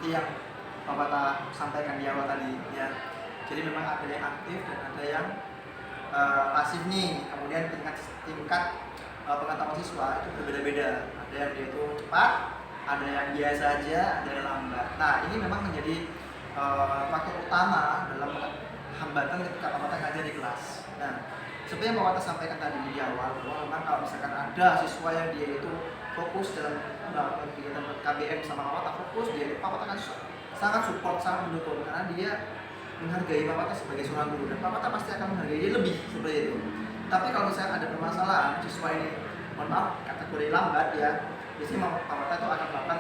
seperti yang Bapak sampaikan di awal tadi ya. Jadi memang ada yang aktif dan ada yang pasif nih. Kemudian tingkat pengetahuan siswa itu berbeda-beda. Ada yang dia itu cepat, ada yang biasa aja, ada yang lambat. Nah ini memang menjadi faktor utama dalam hambatan ketika Pak Mata ngajar di kelas. Nah seperti yang Pak Mata sampaikan tadi di awal, bahwa memang kalau misalkan ada siswa yang dia itu fokus dalam kegiatan KBM sama Pak Mata, fokus dia itu Pak Mata kan sangat support, sangat mendukung karena dia menghargai Pak Mata sebagai seorang guru dan Pak Mata pasti akan menghargai dia lebih seperti itu. Tapi kalau misalnya ada permasalahan siswa ini, mohon maaf kategori lambat ya, biasanya Pak Mata itu akan melakukan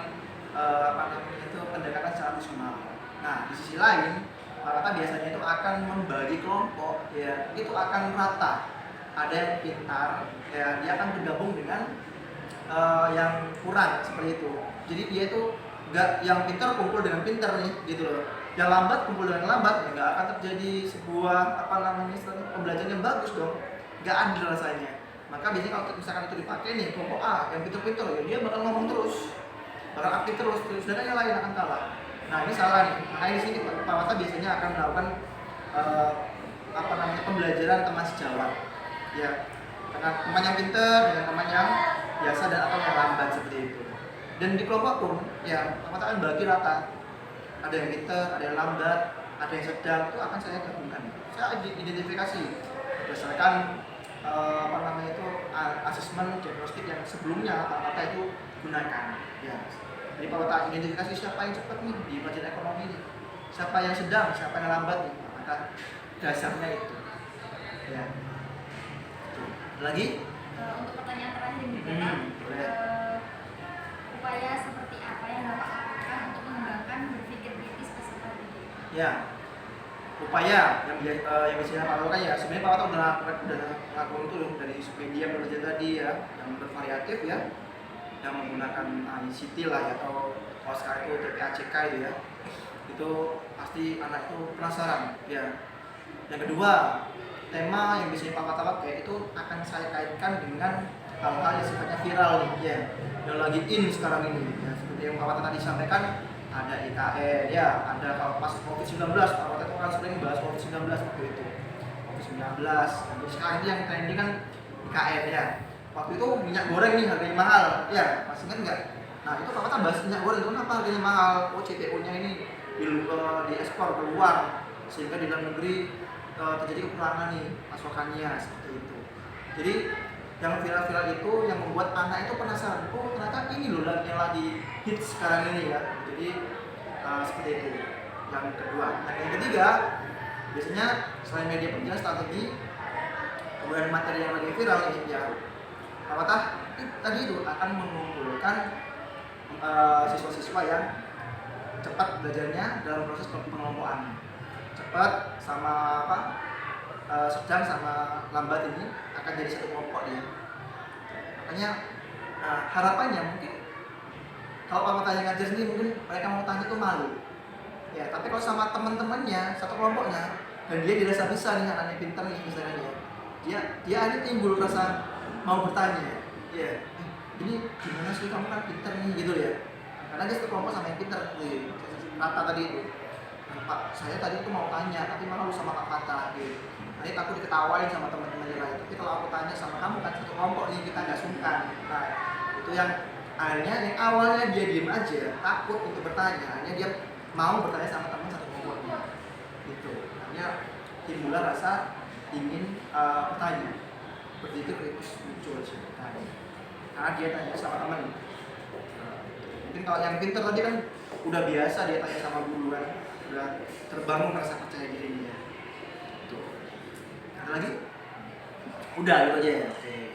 pendekatan secara personal. Nah di sisi lain Pak Mata biasanya itu akan membagi kelompok ya, itu akan rata. Ada yang pintar ya, dia akan bergabung dengan yang kurang seperti itu. Jadi dia itu nggak yang pintar kumpul dengan pintar nih gitu loh. Yang lambat kumpul dengan lambat ya nggak akan terjadi sebuah pembelajaran yang bagus dong. Nggak adil rasanya. Maka biasanya kalau misalkan itu dipakai nih kelompok A yang pintar-pintar ya dia bakal ngomong terus, bakal aktif terus, sedangkan yang lain akan kalah. Nah ini salah nih. Makanya di sini Pak Mata biasanya akan melakukan pembelajaran teman sejawat ya, karena teman yang pintar dengan teman yang biasa dan atau yang lambat seperti itu. Dan di kelompok pun ya Pak Mata akan bagi rata, ada yang pintar, ada yang lambat, ada yang sedang, itu akan saya gabungkan. Saya identifikasi berdasarkan asesmen diagnostik yang sebelumnya Pak Mata itu gunakan ya. Jadi Pak Mata identifikasi siapa yang cepat nih di pelajaran ekonomi ini, siapa yang sedang, siapa yang lambat nih, maka dasarnya itu ya. Lagi untuk pertanyaan terakhir ini upaya seperti apa yang Bapak lakukan untuk mengembangkan berpikir kritis peserta didik? Ya, upaya yang biasanya Pak lakukan ya, sebenarnya Pak Mata udah ngelakuin itu dari media belajar tadi ya, yang bervariatif ya, yang menggunakan ICT lah ya, atau kalau sekarang itu TPACK itu ya, itu pasti anak itu penasaran ya. Yang kedua, tema yang biasanya Pak Mata pakai itu akan saya kaitkan dengan hal-hal yang sifatnya viral nih ya, yang lagi in sekarang ini ya, seperti yang Pak Mata tadi sampaikan, ada IKN ya, ada kalau pas COVID-19, Pak Mata itu kan sering bahas COVID-19 waktu itu, COVID-19. Jadi sekarang ini yang trending kan IKN ya. Waktu itu minyak goreng nih harganya mahal ya, masih ingat nggak? Nah itu Pak Mata bahas minyak goreng itu kenapa harganya mahal? Oh CPO-nya ini diekspor keluar sehingga di dalam negeri terjadi kekurangan nih pasokannya seperti itu. Jadi yang viral-viral itu yang membuat anak itu penasaran, oh ternyata ini loh yang lagi hits sekarang ini ya. Jadi seperti itu. Yang kedua, dan yang ketiga biasanya selain media penjelasan strategi, kemudian materi yang lagi viral ini ya, Pak Mata tadi itu akan mengumpulkan siswa-siswa yang cepat belajarnya dalam proses pengelompokan. Cepat sama sedang sama lambat ini akan jadi satu kelompok dia. Makanya harapannya mungkin kalau Pak Mata yang ngajar sendiri mungkin mereka mau tanya itu malu ya, tapi kalau sama teman-temannya satu kelompoknya dan dia dirasa bisa nih, anaknya pintar nih misalnya dia ada timbul rasa mau bertanya ya, ini gimana sih kamu kan pintar nih gitu ya, karena dia satu kelompok sama yang pintar rata tadi itu. Pak, saya tadi tuh mau tanya, tapi malah lu sama Pak Mata gitu. Nanti takut diketawain sama teman-teman yang lain. Tapi kalau aku tanya sama kamu kan satu kelompok nih, kita nggak sungkan. Nah, itu yang akhirnya yang awalnya dia diem aja, takut untuk bertanya, akhirnya dia mau bertanya sama teman satu kelompoknya. Gitu. Akhirnya timbullah rasa ingin bertanya. Seperti itu kritis muncul sih tadi. Karena dia tanya sama teman. Mungkin kalau yang pintar tadi kan udah biasa dia tanya sama guru kan, udah terbangun rasa percaya dirinya. Tuh. Ada lagi? Udah itu aja ya. Oke.